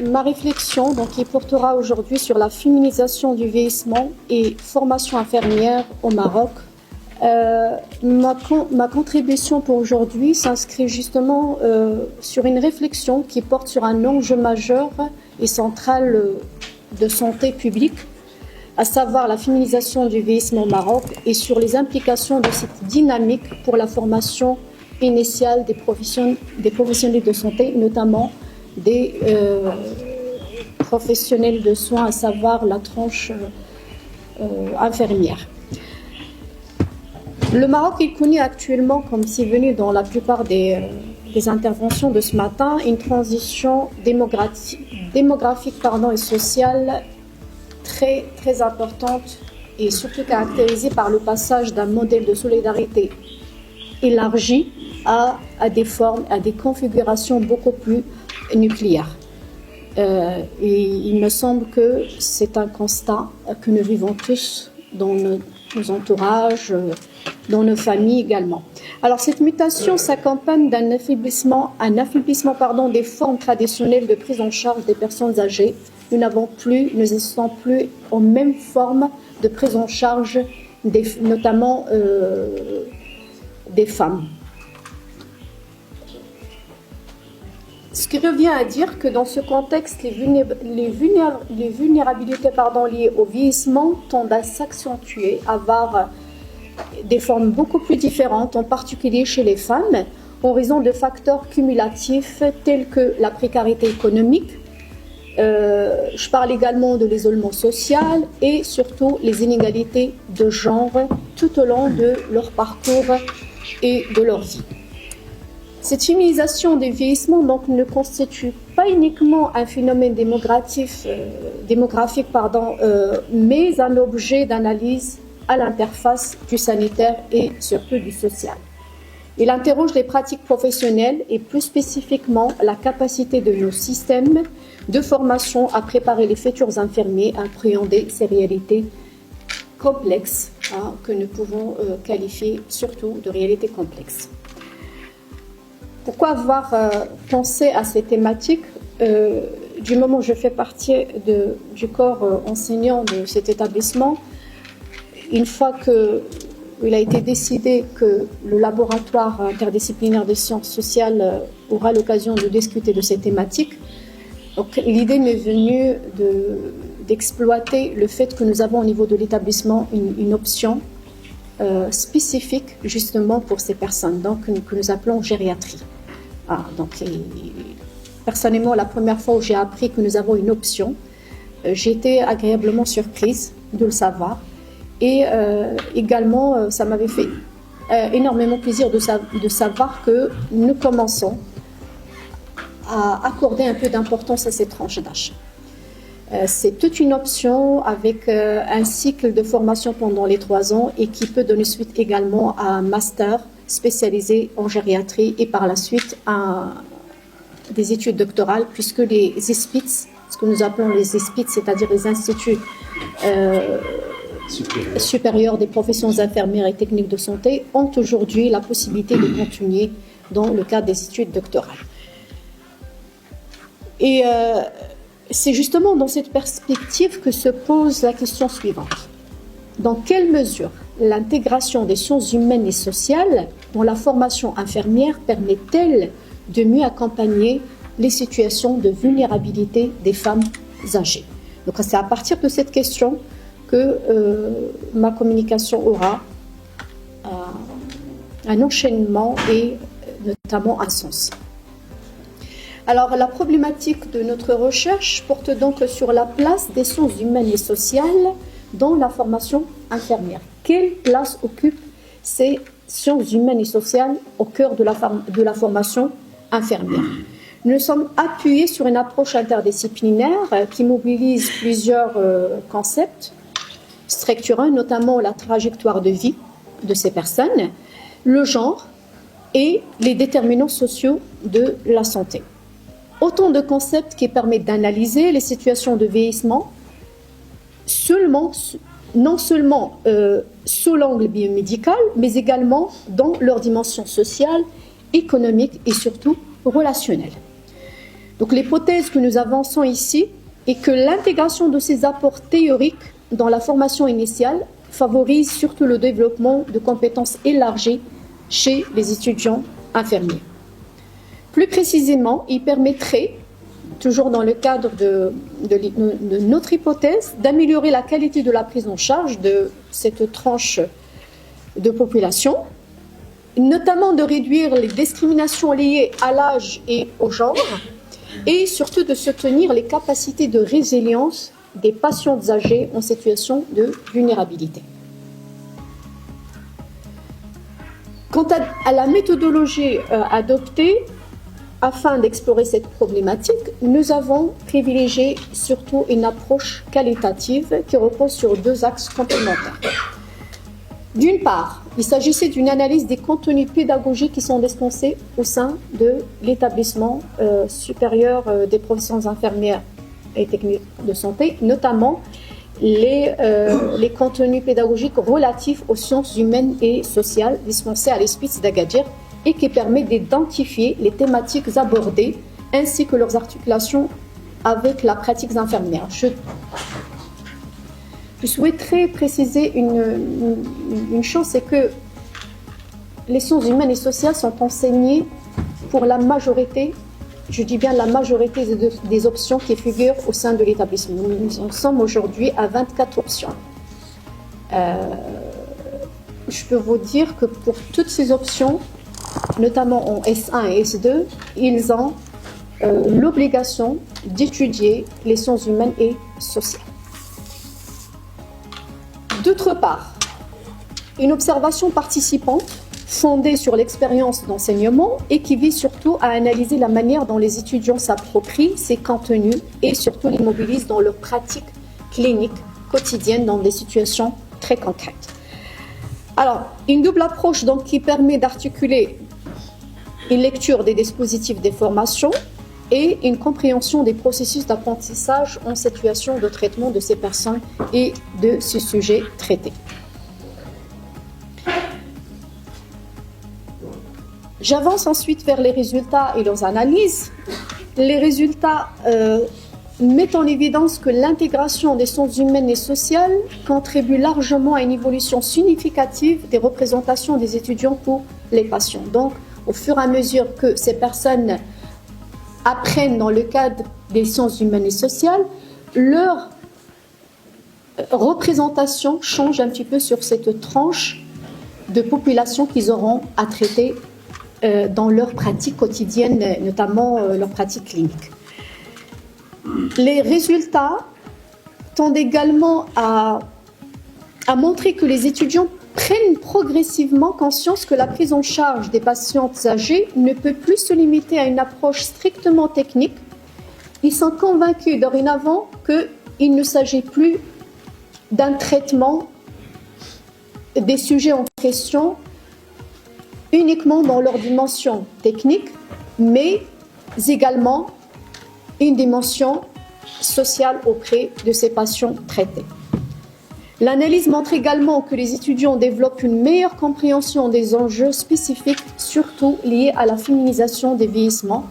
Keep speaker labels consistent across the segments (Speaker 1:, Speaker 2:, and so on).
Speaker 1: ma réflexion qui portera aujourd'hui sur la féminisation du vieillissement et formation infirmière au Maroc. Ma contribution pour aujourd'hui s'inscrit justement sur une réflexion qui porte sur un enjeu majeur et central de santé publique, à savoir la féminisation du vieillissement au Maroc et sur les implications de cette dynamique pour la formation initiale des professionnels de santé, notamment des professionnels de soins, à savoir la tranche infirmière. Le Maroc est connu actuellement, comme c'est venu dans la plupart des interventions de ce matin, une transition démographique et sociale très, très importante et surtout caractérisée par le passage d'un modèle de solidarité élargi à des formes, à des configurations beaucoup plus nucléaires. Et il me semble que c'est un constat que nous vivons tous dans nos entourages, dans nos familles également. Alors cette mutation s'accompagne d'un affaiblissement des formes traditionnelles de prise en charge des personnes âgées. Nous n'assistons plus aux mêmes formes de prise en charge, notamment des femmes. Ce qui revient à dire que dans ce contexte, les vulnérabilités liées au vieillissement tendent à s'accentuer, à avoir des formes beaucoup plus différentes, en particulier chez les femmes, en raison de facteurs cumulatifs tels que la précarité économique. Je parle également de l'isolement social et surtout les inégalités de genre tout au long de leur parcours et de leur vie. Cette féminisation du vieillissement ne constitue pas uniquement un phénomène démographique, mais un objet d'analyse à l'interface du sanitaire et surtout du social. Il interroge les pratiques professionnelles et plus spécifiquement la capacité de nos systèmes de formation à préparer les futurs infirmiers à appréhender ces réalités complexes que nous pouvons qualifier surtout de réalités complexes. Pourquoi avoir pensé à ces thématiques du moment où je fais partie du corps enseignant de cet établissement? Une fois qu'il a été décidé que le laboratoire interdisciplinaire des sciences sociales aura l'occasion de discuter de ces thématiques, donc l'idée m'est venue d'exploiter le fait que nous avons au niveau de l'établissement une option spécifique justement pour ces personnes, que nous appelons gériatrie. Personnellement, la première fois où j'ai appris que nous avons une option, j'ai été agréablement surprise de le savoir. Et également, ça m'avait fait énormément plaisir de savoir que nous commençons à accorder un peu d'importance à ces tranches d'âge. C'est toute une option avec un cycle de formation pendant les 3 ans et qui peut donner suite également à un master spécialisé en gériatrie et par la suite à des études doctorales, puisque les ISPITS, ce que nous appelons les ISPITS, c'est-à-dire les instituts supérieurs des professions infirmières et techniques de santé, ont aujourd'hui la possibilité de continuer dans le cadre des études doctorales. Et c'est justement dans cette perspective que se pose la question suivante. Dans quelle mesure l'intégration des sciences humaines et sociales dans la formation infirmière permet-elle de mieux accompagner les situations de vulnérabilité des femmes âgées? Donc c'est à partir de cette question que ma communication aura un enchaînement et notamment un sens. Alors, la problématique de notre recherche porte donc sur la place des sciences humaines et sociales dans la formation infirmière. Quelle place occupent ces sciences humaines et sociales au cœur de la formation infirmière? Nous sommes appuyés sur une approche interdisciplinaire qui mobilise plusieurs concepts structurants, notamment la trajectoire de vie de ces personnes, le genre et les déterminants sociaux de la santé. Autant de concepts qui permettent d'analyser les situations de vieillissement non seulement sous l'angle biomédical, mais également dans leur dimension sociale, économique et surtout relationnelle. Donc l'hypothèse que nous avançons ici est que l'intégration de ces apports théoriques dans la formation initiale favorise surtout le développement de compétences élargies chez les étudiants infirmiers. Plus précisément, il permettrait, toujours dans le cadre de notre hypothèse, d'améliorer la qualité de la prise en charge de cette tranche de population, notamment de réduire les discriminations liées à l'âge et au genre, et surtout de soutenir les capacités de résilience des patients âgés en situation de vulnérabilité. Quant à la méthodologie adoptée, afin d'explorer cette problématique, nous avons privilégié surtout une approche qualitative qui repose sur deux axes complémentaires. D'une part, il s'agissait d'une analyse des contenus pédagogiques qui sont dispensés au sein de l'établissement supérieur des professions infirmières et techniques de santé, notamment les contenus pédagogiques relatifs aux sciences humaines et sociales dispensés à l'Hospice d'Agadir et qui permet d'identifier les thématiques abordées ainsi que leurs articulations avec la pratique infirmière. Je souhaiterais préciser une chose, c'est que les sciences humaines et sociales sont enseignées pour la majorité, je dis bien la majorité des options qui figurent au sein de l'établissement. Nous en sommes aujourd'hui à 24 options. Je peux vous dire que pour toutes ces options, notamment en S1 et S2, ils ont l'obligation d'étudier les sciences humaines et sociales. D'autre part, une observation participante fondée sur l'expérience d'enseignement et qui vise surtout à analyser la manière dont les étudiants s'approprient ces contenus et surtout les mobilisent dans leur pratique clinique quotidienne dans des situations très concrètes. Alors, une double approche donc qui permet d'articuler une lecture des dispositifs des formations et une compréhension des processus d'apprentissage en situation de traitement de ces personnes et de ces sujets traités. J'avance ensuite vers les résultats et leurs analyses. Les résultats mettent en évidence que l'intégration des sciences humaines et sociales contribue largement à une évolution significative des représentations des étudiants pour les patients. Donc, au fur et à mesure que ces personnes apprennent dans le cadre des sciences humaines et sociales, leur représentation change un petit peu sur cette tranche de population qu'ils auront à traiter dans leur pratique quotidienne, notamment leur pratique clinique. Les résultats tendent également à montrer que les étudiants prennent progressivement conscience que la prise en charge des patientes âgées ne peut plus se limiter à une approche strictement technique. Ils sont convaincus dorénavant qu'il ne s'agit plus d'un traitement des sujets en question uniquement dans leur dimension technique, mais également une dimension sociale auprès de ces patients traités. L'analyse montre également que les étudiants développent une meilleure compréhension des enjeux spécifiques, surtout liés à la féminisation des vieillissements,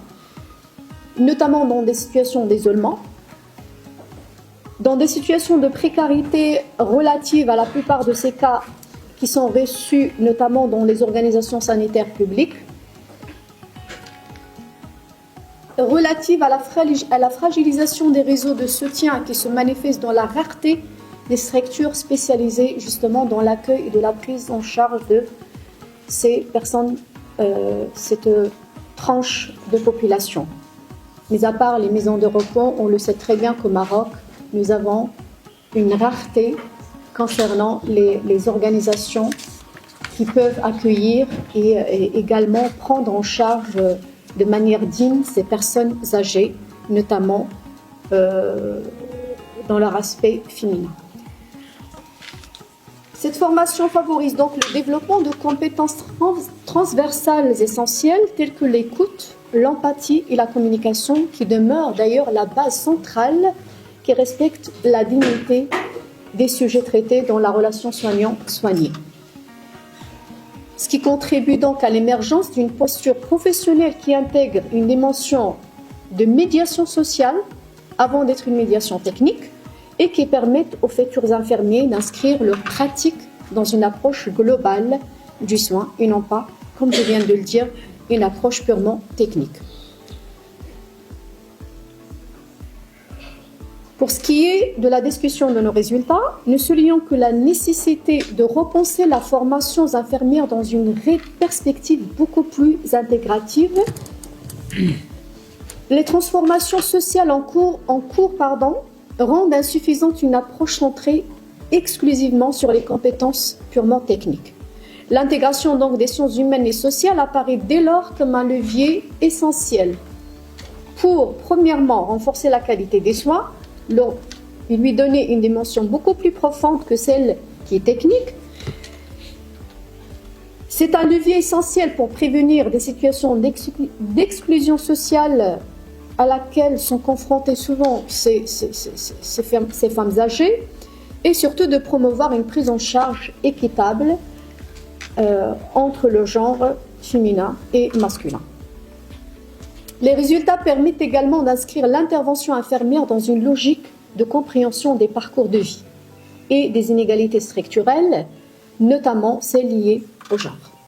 Speaker 1: notamment dans des situations d'isolement, dans des situations de précarité relatives à la plupart de ces cas qui sont reçus notamment dans les organisations sanitaires publiques, relatives à la fragilisation des réseaux de soutien qui se manifestent dans la rareté des structures spécialisées justement dans l'accueil et de la prise en charge de ces personnes, cette tranche de population. Mis à part les maisons de repos, on le sait très bien qu'au Maroc, nous avons une rareté concernant les organisations qui peuvent accueillir et également prendre en charge de manière digne ces personnes âgées, notamment dans leur aspect féminin. Cette formation favorise donc le développement de compétences transversales essentielles telles que l'écoute, l'empathie et la communication, qui demeurent d'ailleurs la base centrale qui respecte la dignité des sujets traités dans la relation soignant-soigné. Ce qui contribue donc à l'émergence d'une posture professionnelle qui intègre une dimension de médiation sociale avant d'être une médiation technique et qui permettent aux futurs infirmiers d'inscrire leurs pratiques dans une approche globale du soin et non pas, comme je viens de le dire, une approche purement technique. Pour ce qui est de la discussion de nos résultats, nous soulignons que la nécessité de repenser la formation aux infirmières dans une perspective beaucoup plus intégrative. Les transformations sociales en cours rendent insuffisante une approche centrée exclusivement sur les compétences purement techniques. L'intégration donc des sciences humaines et sociales apparaît dès lors comme un levier essentiel pour, premièrement, renforcer la qualité des soins, et lui donner une dimension beaucoup plus profonde que celle qui est technique. C'est un levier essentiel pour prévenir des situations d'exclusion sociale à laquelle sont confrontées souvent ces femmes âgées et surtout de promouvoir une prise en charge équitable entre le genre féminin et masculin. Les résultats permettent également d'inscrire l'intervention infirmière dans une logique de compréhension des parcours de vie et des inégalités structurelles, notamment celles liées au genre.